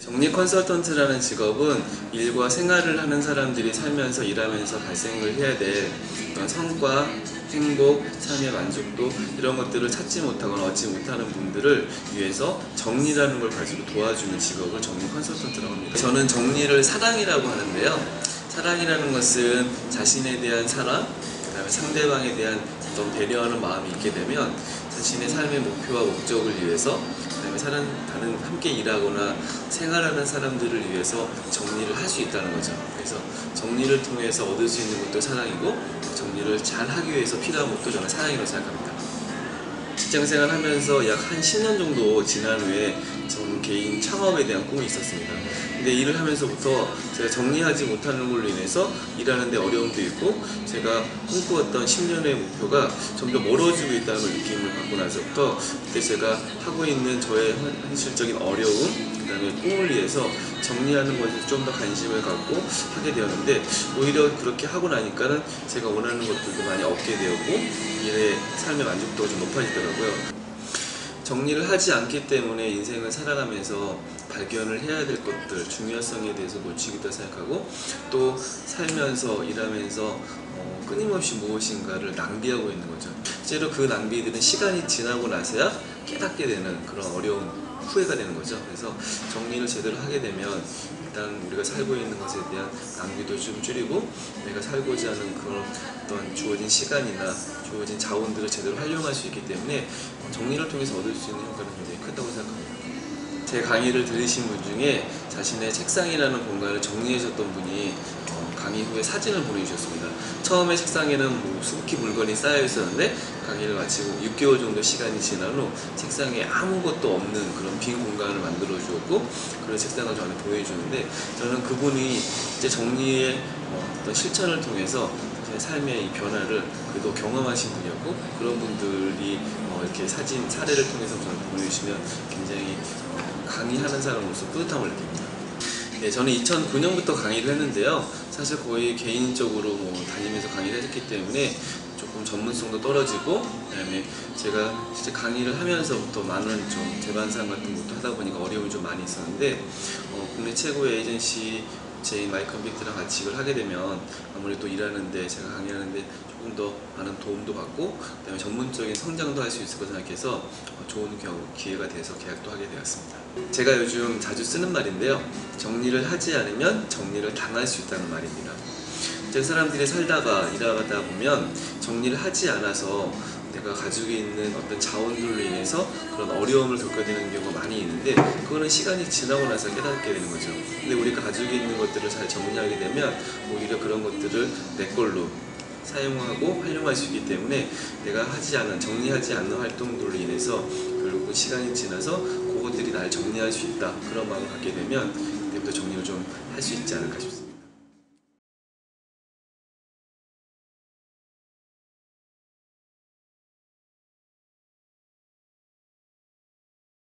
정리 컨설턴트라는 직업은 일과 생활을 하는 사람들이 살면서 일하면서 발생을 해야 될 그런 성과, 행복, 삶의 만족도 이런 것들을 찾지 못하거나 얻지 못하는 분들을 위해서 정리라는 걸 가지고 도와주는 직업을 정리 컨설턴트라고 합니다. 저는 정리를 사랑이라고 하는데요. 사랑이라는 것은 자신에 대한 사랑, 그다음에 상대방에 대한 어떤 배려하는 마음이 있게 되면 자신의 삶의 목표와 목적을 위해서, 그다음에 다른 함께 일하거나 생활하는 사람들을 위해서 정리를 할 수 있다는 거죠. 그래서 정리를 통해서 얻을 수 있는 것도 사랑이고, 정리를 잘 하기 위해서 필요한 것도 저는 사랑이라고 생각합니다. 직장생활 하면서 약 한 10년 정도 지난 후에 저는 개인 창업에 대한 꿈이 있었습니다. 근데 일을 하면서부터 제가 정리하지 못하는 걸로 인해서 일하는 데 어려움도 있고, 제가 꿈꾸었던 10년의 목표가 점점 멀어지고 있다는 걸 느낌을 받고 나서부터 그때 제가 하고 있는 저의 현실적인 어려움, 그 다음에 꿈을 위해서 정리하는 것에 좀 더 관심을 갖고 하게 되었는데, 오히려 그렇게 하고 나니까는 제가 원하는 것들도 많이 얻게 되었고 일의 삶의 만족도가 좀 높아지더라고요. 정리를 하지 않기 때문에 인생을 살아가면서 발견을 해야 될 것들, 중요성에 대해서 놓치기도 생각하고, 또 살면서 일하면서 끊임없이 무엇인가를 낭비하고 있는 거죠. 실제로 그 낭비들은 시간이 지나고 나서야 깨닫게 되는 그런 어려운 후회가 되는 거죠. 그래서 정리를 제대로 하게 되면 일단 우리가 살고 있는 것에 대한 낭비도 좀 줄이고, 내가 살고자 하는 그런 어떤 주어진 시간이나 주어진 자원들을 제대로 활용할 수 있기 때문에 정리를 통해서 얻을 수 있는 효과는 굉장히 크다고 생각합니다. 제 강의를 들으신 분 중에 자신의 책상이라는 공간을 정리하셨던 분이 강의 후에 사진을 보내주셨습니다. 처음에 책상에는 수북히 물건이 쌓여 있었는데 강의를 마치고 6개월 정도 시간이 지난 후 책상에 아무것도 없는 그런 빈 공간을 만들어 주었고, 그런 책상을 저한테 보여주는데, 저는 그분이 이제 정리의 어떤 실천을 통해서 제 삶의 이 변화를 그래도 경험하신 분이었고, 그런 분들이 이렇게 사례를 통해서 저한테 보내주시면 굉장히 강의하는 사람으로서 뿌듯함을 느낍니다. 네, 저는 2009년부터 강의를 했는데요. 사실 거의 개인적으로 다니면서 강의를 했기 때문에 조금 전문성도 떨어지고, 그다음에 제가 실제 강의를 하면서부터 많은 좀 재반상 같은 것도 하다 보니까 어려움이 좀 많이 있었는데, 국내 최고의 에이전시 제인 마이컴팩트랑 같이 이걸 하게 되면 아무래도 일하는데, 제가 강의하는데 조금 더 많은 도움도 받고, 그다음에 전문적인 성장도 할 수 있을 것 생각해서 좋은 기회가 돼서 계약도 하게 되었습니다. 제가 요즘 자주 쓰는 말인데요. 정리를 하지 않으면 정리를 당할 수 있다는 말입니다. 사람들이 살다가 일하다 보면 정리를 하지 않아서 내가 가지고 있는 어떤 자원들로 인해서 그런 어려움을 겪게 되는 경우가 많이 있는데, 그거는 시간이 지나고 나서 깨닫게 되는 거죠. 근데 우리가 가지고 있는 것들을 잘 정리하게 되면 오히려 그런 것들을 내 걸로 사용하고 활용할 수 있기 때문에, 내가 정리하지 않는 활동들로 인해서 결국 시간이 지나서 그것들이 날 정리할 수 있다, 그런 마음을 갖게 되면 그때부터 정리를 좀 할 수 있지 않을까 싶습니다.